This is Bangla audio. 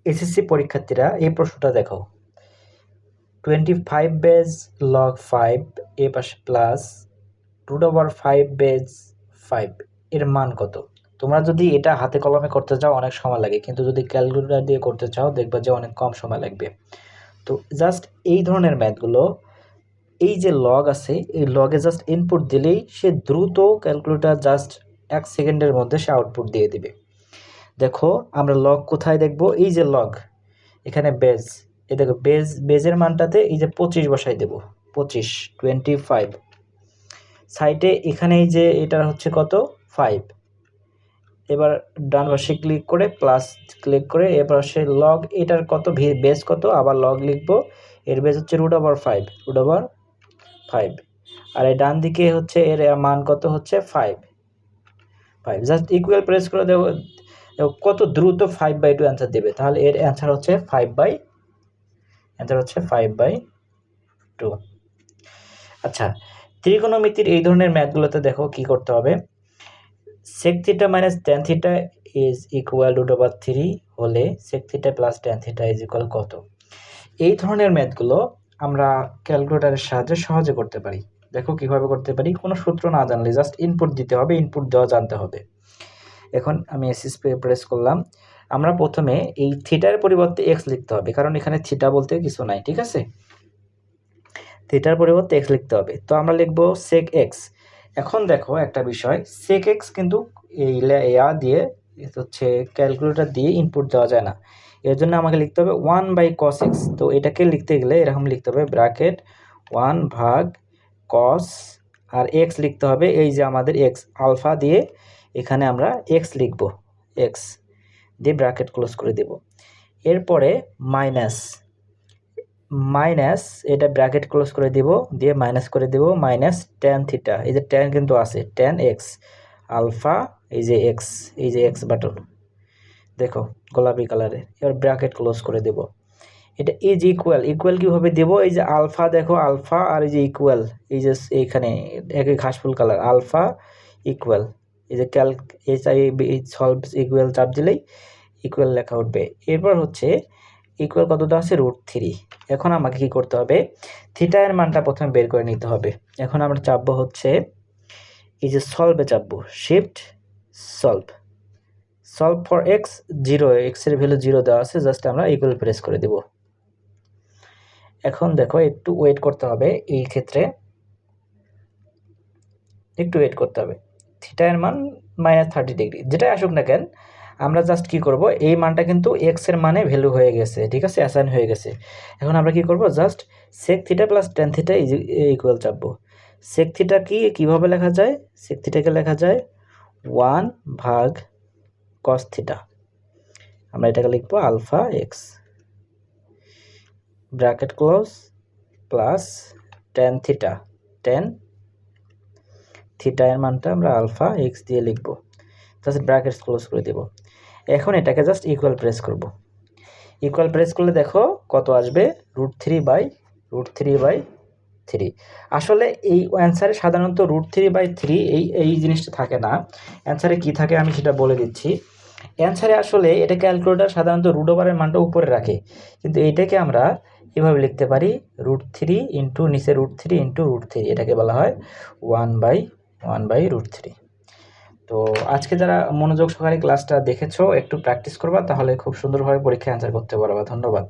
এসএসসি পরীক্ষার্থীরা এই প্রশ্নটা দেখো, 25 বেজ লগ 5 এ পাশে প্লাস √5 বেজ 5 এর মান কত? তোমরা যদি এটা হাতে কলমে করতে চাও অনেক সময় লাগে, কিন্তু যদি ক্যালকুলেটর দিয়ে করতে চাও দেখবা যে অনেক কম সময় লাগবে। তো জাস্ট এই ধরনের ম্যাথগুলো, এই যে লগ আছে এই লগে জাস্ট ইনপুট দিলেই সে দ্রুত ক্যালকুলেটর জাস্ট 1 সেকেন্ডের মধ্যে সে আউটপুট দিয়ে দিবে। দেখো আমরা লগ কোথায় দেখব? এই যে লগ, এখানে বেজ, এই দেখো বেজের মানটাতে এই যে 25 বসাই দেব, 25 সাইডে এখানে এই যে এটার হচ্ছে কত 5। এবার ডান পাশে ক্লিক করে প্লাস ক্লিক করে এবার সে লগ এটার কত বেজ কত, আবার লগ লিখব, এর বেজ হচ্ছে √5 আর এই ডান দিকে হচ্ছে এর মান কত হচ্ছে 5। জাস্ট ইকুয়াল প্রেস করে দেবো, কত দ্রুত 5/2 অ্যান্সার দেবে। তাহলে এর অ্যান্সার হচ্ছে 5/2। আচ্ছা, ত্রিকোণমিতির এই ধরনের ম্যাথগুলোতে দেখো কি করতে হবে। sec θ minus tan θ is equal √3 হলে sec θ plus tan θ is equal কত? এই ধরনের ম্যাথগুলো আমরা ক্যালকুলেটরের সাহায্যে সহজে করতে পারি। দেখো কিভাবে করতে পারি। কোনো সূত্র না জানলে জাস্ট ইনপুট দিতে হবে, ইনপুট দেওয়া জানতে হবে। এখন আমি এসএসসি প্রেস করলাম। আমরা প্রথমে এই থিটার পরিবর্তে এক্স লিখতে হবে, কারণ এখানে থিটা বলতে কিছু নাই, ঠিক আছে। থিটার পরিবর্তে এক্স লিখতে হবে, তো আমরা লিখব sec x। এখন দেখো একটা বিষয়, sec x কিন্তু এই দিয়ে হচ্ছে ক্যালকুলেটর দিয়ে ইনপুট দেওয়া যায় না, এর জন্য আমাকে লিখতে হবে 1/cos x। তো এটাকে লিখতে গেলে এরকম লিখতে হবে ব্র্যাকেট 1/cos আর x লিখতে হবে এই যে আমাদের x আলফা দিয়ে, এখানে আমরা x লিখব, x দিয়ে ব্র্যাকেট ক্লোজ করে দেব। এরপরে মাইনাস এটা ব্র্যাকেট ক্লোজ করে দেব, দিয়ে মাইনাস করে দেব মাইনাস tan θ, এই যে tan কিন্তু আছে, tan x আলফা এই যে x, এই যে x বাটন দেখো গোলাপি কালারের, এবার ব্র্যাকেট ক্লোজ করে দেব। এটা ইজ ইকুয়াল কিভাবে দেব? এই যে আলফা দেখো, আলফা আর এই যে ইকুয়াল, এই যে এইখানে একই ঘাসফুল কালার আলফা ইকুয়াল, এই যে সলভ ইকুয়াল চাপ দিলেই ইকুয়াল লেখা উঠবে। এরপর হচ্ছে ইকুয়াল কত দেওয়া আছে √3। এখন আমাকে কি করতে হবে, থিটা এর মানটা প্রথমে বের করে নিতে হবে। এখন আমরা চাপবো হচ্ছে এই যে সলভে চাপবো, shift solve for x 0, x এর ভ্যালু 0 দেওয়া আছে, জাস্ট আমরা ইকুয়াল প্রেস করে দেব। এখন দেখো একটু ওয়েট করতে হবে, এই ক্ষেত্রে একটু ওয়েট করতে হবে। থিটা এর মান -30°, যেটাই আসুক না কেন আমরা জাস্ট কি করব, এই মানটা কিন্তু x এর মানে ভ্যালু হয়ে গেছে, ঠিক আছে, অ্যাসাইন হয়ে গেছে। এখন আমরা কি করব, just sec θ plus tan θ equal চাপবো। sec θ কিভাবে লেখা যায়? sec θ কে লেখা যায় 1/cos θ। আমরা এটাকে লিখব alpha x bracket close plus tan θ, tan theta এর মানটা আমরা আলফা x দিয়ে লিখব, জাস্ট ব্র্যাকেটস ক্লোজ করে দেব। এখন এটাকে জাস্ট ইকুয়াল প্রেস করব। ইকুয়াল প্রেস করলে দেখো কত আসবে, √3/3। আসলে এই অ্যান্সারে সাধারণত √3/3 এই জিনিসটা থাকে না। অ্যান্সারে কি থাকে আমি সেটা বলে দিচ্ছি। অ্যান্সারে আসলে এটা ক্যালকুলেটর সাধারণত √এর মানটা উপরে রাখে, কিন্তু এটাকে আমরা এভাবে লিখতে পারি √3 ইন্টু নিচে √3 ইন্টু √3, এটাকে বলা হয় 1/√3। তো আজকে যারা মনোযোগ সহকারে ক্লাসটা দেখেছো একটু প্র্যাকটিস করবা, তাহলে খুব সুন্দরভাবে পরীক্ষায় অ্যান্সার করতে পারবা। ধন্যবাদ।